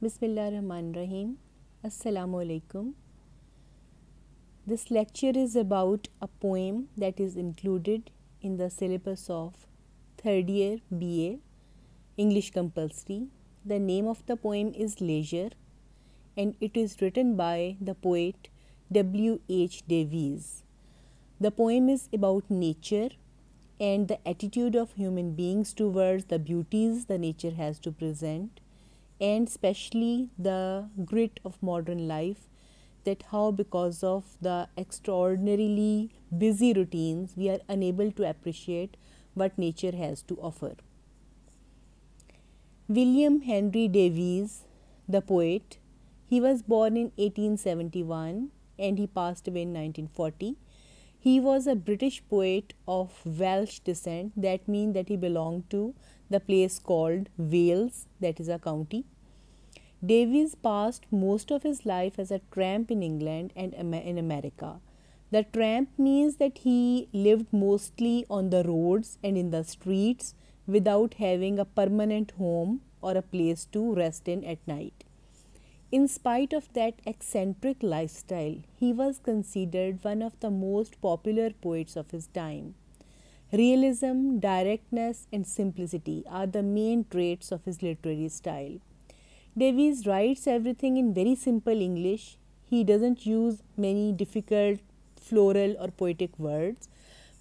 Bismillahirrahmanirrahim. Assalamu alaikum. This lecture is about a poem that is included in the syllabus of third year BA English compulsory. The name of the poem is Leisure and it is written by the poet W.H. Davies. The poem is about nature and the attitude of human beings towards the beauties the nature has to present, and especially the grit of modern life, that how because of the extraordinarily busy routines we are unable to appreciate what nature has to offer. William Henry Davies, the poet, he was born in 1871 and he passed away in 1940. He was a British poet of Welsh descent. That means that he belonged to the place called Wales, that is a county. Davies passed most of his life as a tramp in England and in America. The tramp means that he lived mostly on the roads and in the streets without having a permanent home or a place to rest in at night. In spite of that eccentric lifestyle, he was considered one of the most popular poets of his time. Realism, directness, and simplicity are the main traits of his literary style. Davies writes everything in very simple English. He doesn't use many difficult floral or poetic words,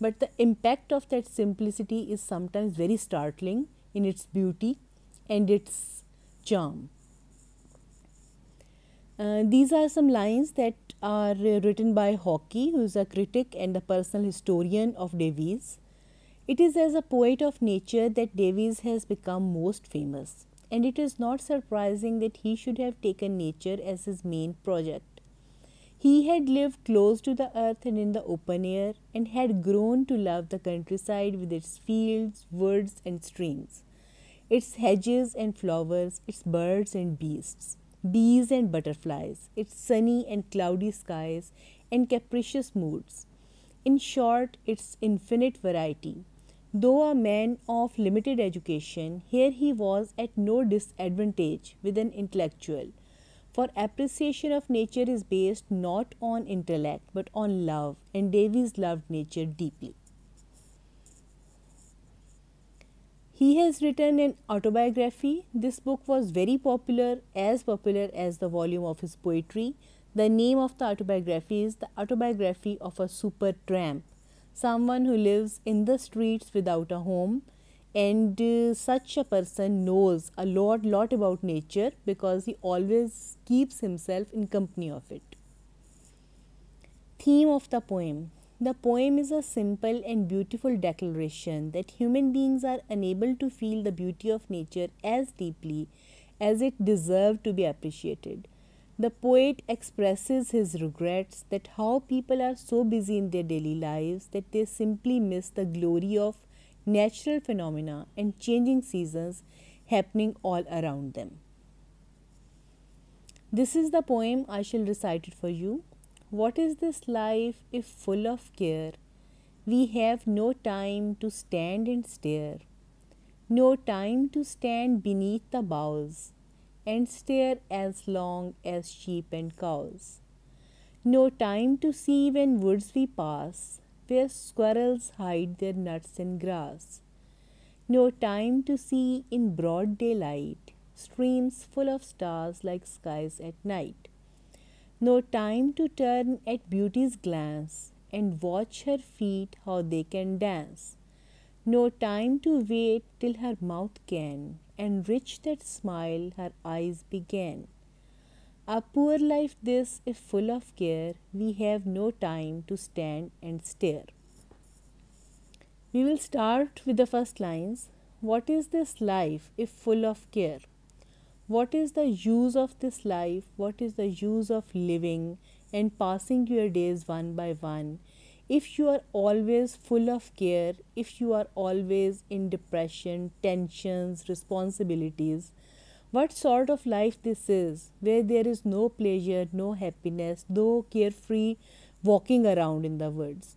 but the impact of that simplicity is sometimes very startling in its beauty and its charm. These are some lines that are written by Hockey, who is a critic and the personal historian of Davies. It is as a poet of nature that Davies has become most famous, and it is not surprising that he should have taken nature as his main project. He had lived close to the earth and in the open air, and had grown to love the countryside with its fields, woods, and streams, its hedges and flowers, its birds and beasts, bees and butterflies, its sunny and cloudy skies and capricious moods. In short, its infinite variety. Though a man of limited education, here he was at no disadvantage with an intellectual, for appreciation of nature is based not on intellect but on love, and Davies loved nature deeply. He has written an autobiography. This book was very popular as the volume of his poetry. The name of the autobiography is The Autobiography of a Super Tramp, someone who lives in the streets without a home, and such a person knows a lot about nature because he always keeps himself in company of it. Theme of the poem. The poem is a simple and beautiful declaration that human beings are unable to feel the beauty of nature as deeply as it deserves to be appreciated. The poet expresses his regrets that how people are so busy in their daily lives that they simply miss the glory of natural phenomena and changing seasons happening all around them. This is the poem. I shall recite it for you. What is this life if full of care? We have no time to stand and stare, no time to stand beneath the boughs and stare as long as sheep and cows, no time to see when woods we pass, where squirrels hide their nuts in grass, no time to see in broad daylight streams full of stars like skies at night. No time to turn at beauty's glance and watch her feet how they can dance. No time to wait till her mouth can enrich that smile her eyes began. A poor life this if full of care, we have no time to stand and stare. We will start with the first lines. What is this life if full of care? What is the use of this life? What is the use of living and passing your days one by one if you are always full of care, if you are always in depression, tensions, responsibilities? What sort of life this is, where there is no pleasure, no happiness, no carefree walking around in the woods?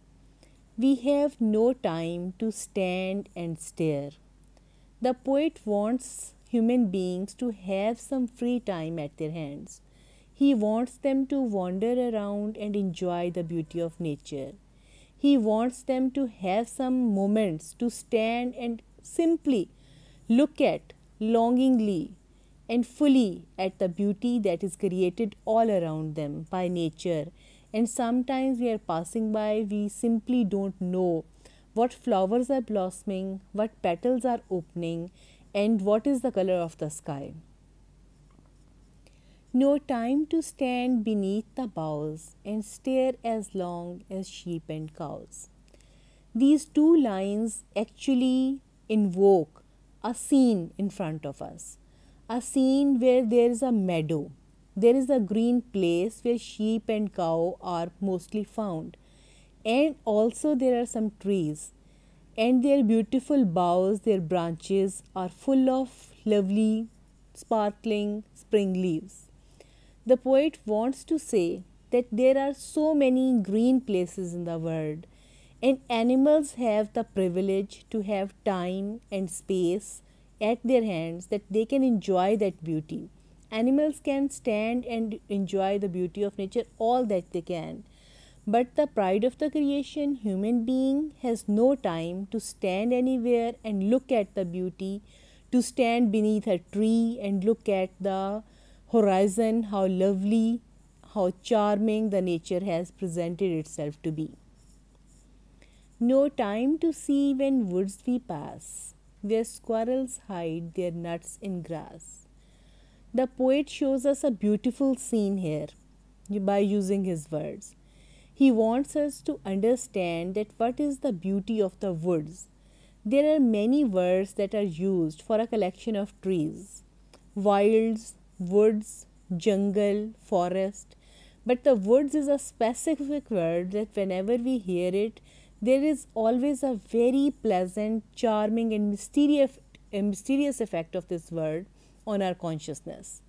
We have no time to stand and stare. The poet wants human beings to have some free time at their hands. He wants them to wander around and enjoy the beauty of nature. He wants them to have some moments to stand and simply look at longingly and fully at the beauty that is created all around them by nature. And sometimes we are passing by, we simply don't know what flowers are blossoming, what petals are opening, and what is the color of the sky. No time to stand beneath the boughs and stare as long as sheep and cows. These two lines actually invoke a scene in front of us, a scene where there is a meadow. There is a green place where sheep and cow are mostly found. And also there are some trees, and their beautiful boughs, their branches are full of lovely, sparkling spring leaves. The poet wants to say that there are so many green places in the world, and animals have the privilege to have time and space at their hands that they can enjoy that beauty. Animals can stand and enjoy the beauty of nature all that they can. But the pride of the creation, human being, has no time to stand anywhere and look at the beauty, to stand beneath a tree and look at the horizon, how lovely, how charming the nature has presented itself to be. No time to see when woods we pass, where squirrels hide their nuts in grass. The poet shows us a beautiful scene here by using his words. He wants us to understand that what is the beauty of the woods. There are many words that are used for a collection of trees: wilds, woods, jungle, forest. But the woods is a specific word that whenever we hear it, there is always a very pleasant, charming, and mysterious effect of this word on our consciousness.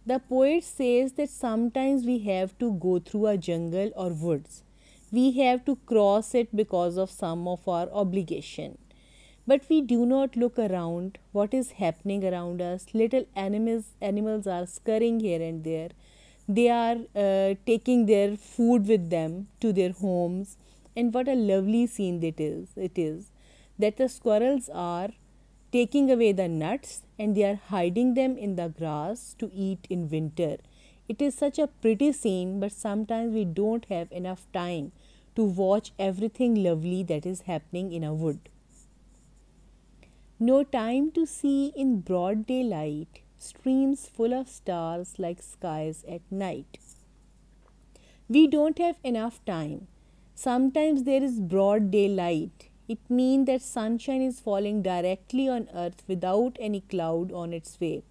The poet says that sometimes we have to go through a jungle or woods. We have to cross it because of some of our obligation. But we do not look around what is happening around us. Little animals are scurrying here and there. They are taking their food with them to their homes. And what a lovely scene it is that the squirrels are taking away the nuts and they are hiding them in the grass to eat in winter. It is such a pretty scene, but sometimes we don't have enough time to watch everything lovely that is happening in a wood. No time to see in broad daylight streams full of stars like skies at night. We don't have enough time. Sometimes there is broad daylight. It means that sunshine is falling directly on earth without any cloud on its way.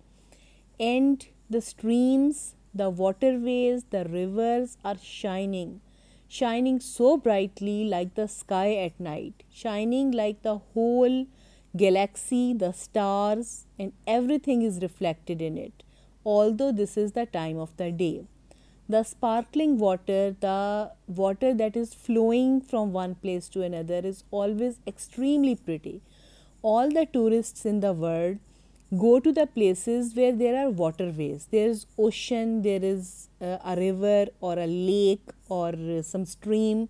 And the streams, the waterways, the rivers are shining so brightly like the sky at night, shining like the whole galaxy, the stars, and everything is reflected in it, although this is the time of the day. The sparkling water, the water that is flowing from one place to another, is always extremely pretty. All the tourists in the world go to the places where there are waterways. There is ocean, there is a river or a lake or some stream.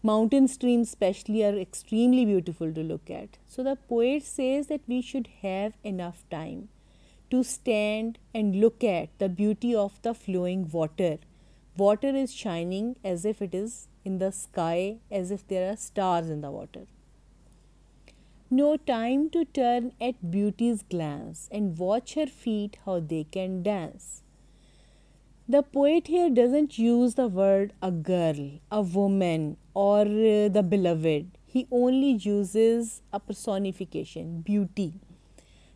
Mountain streams especially are extremely beautiful to look at. So the poet says that we should have enough time to stand and look at the beauty of the flowing water. Water is shining as if it is in the sky, as if there are stars in the water. No time to turn at beauty's glance and watch her feet how they can dance. The poet here doesn't use the word a girl, a woman, or the beloved. He only uses a personification, beauty.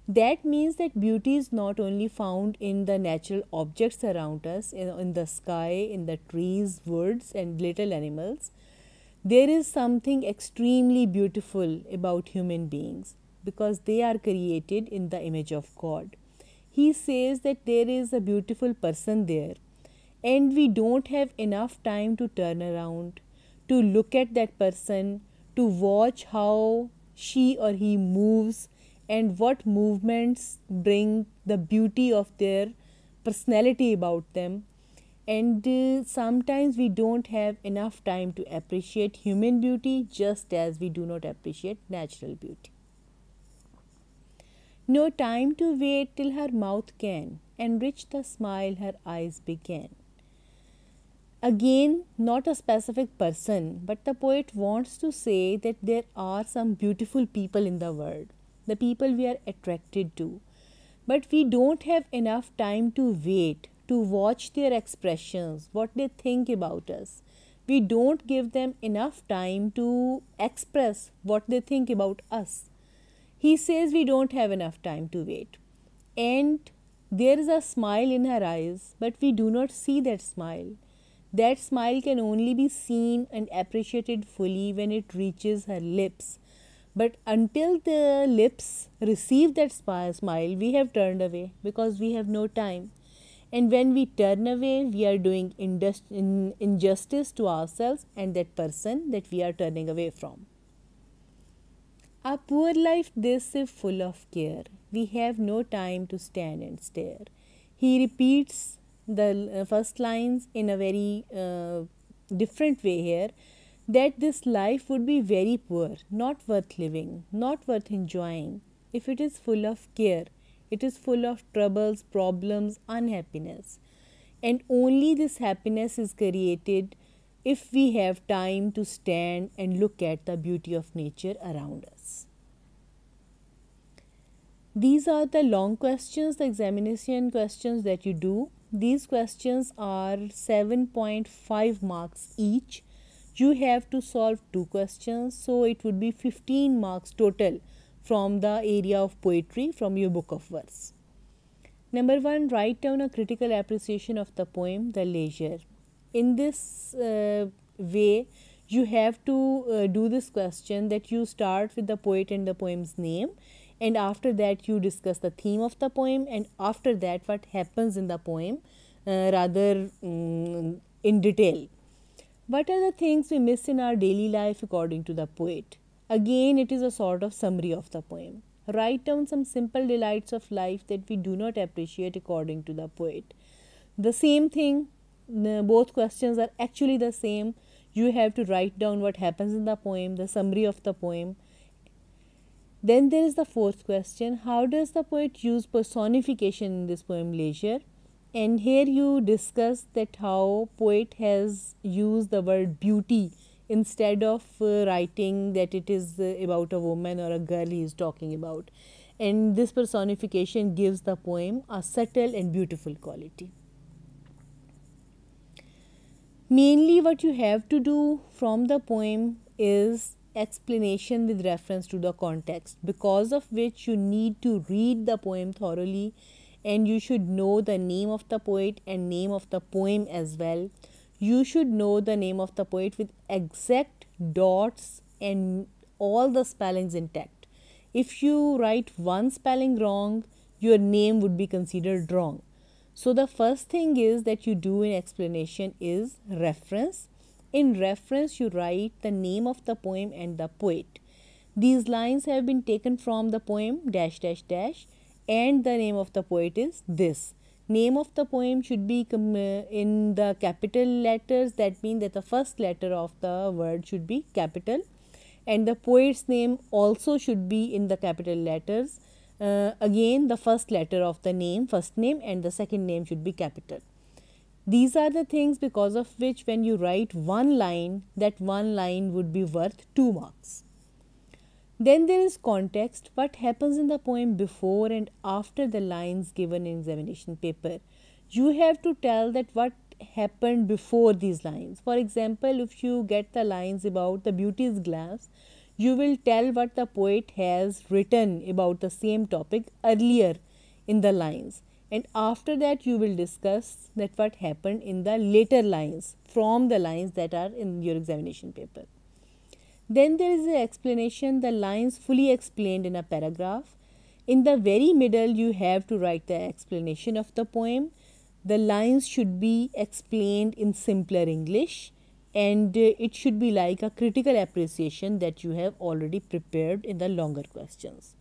That means that beauty is not only found in the natural objects around us, in the sky, in the trees, woods, and little animals. There is something extremely beautiful about human beings because they are created in the image of God. He says that there is a beautiful person there, and we don't have enough time to turn around, to look at that person, to watch how she or he moves and what movements bring the beauty of their personality about them. And sometimes we don't have enough time to appreciate human beauty, just as we do not appreciate natural beauty. No time to wait till her mouth can enrich the smile her eyes began. Again, not a specific person, but the poet wants to say that there are some beautiful people in the world, the people we are attracted to. But we don't have enough time to wait, to watch their expressions, what they think about us. We don't give them enough time to express what they think about us. He says we don't have enough time to wait. And there is a smile in her eyes, but we do not see that smile. That smile can only be seen and appreciated fully when it reaches her lips. But until the lips receive that smile, we have turned away because we have no time. And when we turn away, we are doing injustice to ourselves and that person that we are turning away from. A poor life this if full of care. We have no time to stand and stare. He repeats the first lines in a very different way here, that this life would be very poor, not worth living, not worth enjoying, if it is full of care. It is full of troubles, problems, unhappiness. And only this happiness is created if we have time to stand and look at the beauty of nature around us. These are the long questions, the examination questions that you do. These questions are 7.5 marks each. You have to solve 2 questions, so it would be 15 marks total from the area of poetry from your book of verse. Number 1, write down a critical appreciation of the poem The Leisure. In this way, you have to do this question that you start with the poet and the poem's name, and after that you discuss the theme of the poem, and after that what happens in the poem in detail. What are the things we miss in our daily life according to the poet? Again, it is a sort of summary of the poem. Write down some simple delights of life that we do not appreciate according to the poet. The same thing, both questions are actually the same. You have to write down what happens in the poem, the summary of the poem. Then there is the 4th question. How does the poet use personification in this poem Leisure? And here you discuss that how poet has used the word beauty instead of writing that it is about a woman or a girl he is talking about. And this personification gives the poem a subtle and beautiful quality. Mainly what you have to do from the poem is explanation with reference to the context, because of which you need to read the poem thoroughly, and you should know the name of the poet and name of the poem as well. You should know the name of the poet with exact dots and all the spellings intact. If you write one spelling wrong, your name would be considered wrong. So the first thing is that you do in explanation is reference. In reference, you write the name of the poem and the poet. These lines have been taken from the poem ... and the name of the poet is this. Name of the poem should be in the capital letters. That means that the first letter of the word should be capital, and the poet's name also should be in the capital letters. Again, the first letter of the name, first name, and the second name should be capital. These are the things because of which when you write one line, that one line would be worth 2 marks. Then there is context, what happens in the poem before and after the lines given in examination paper. You have to tell that what happened before these lines. For example, if you get the lines about the beauty's glass, you will tell what the poet has written about the same topic earlier in the lines. And after that you will discuss that what happened in the later lines from the lines that are in your examination paper. Then there is an explanation, the lines fully explained in a paragraph. In the very middle you have to write the explanation of the poem. The lines should be explained in simpler English, and it should be like a critical appreciation that you have already prepared in the longer questions.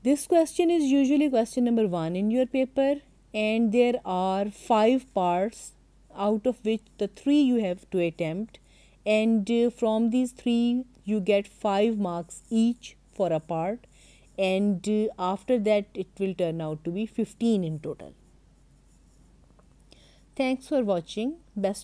This question is usually question number 1 in your paper, and there are 5 parts, out of which the 3 you have to attempt, and from these 3 you get 5 marks each for a part, and after that it will turn out to be 15 in total. Thanks for watching. Best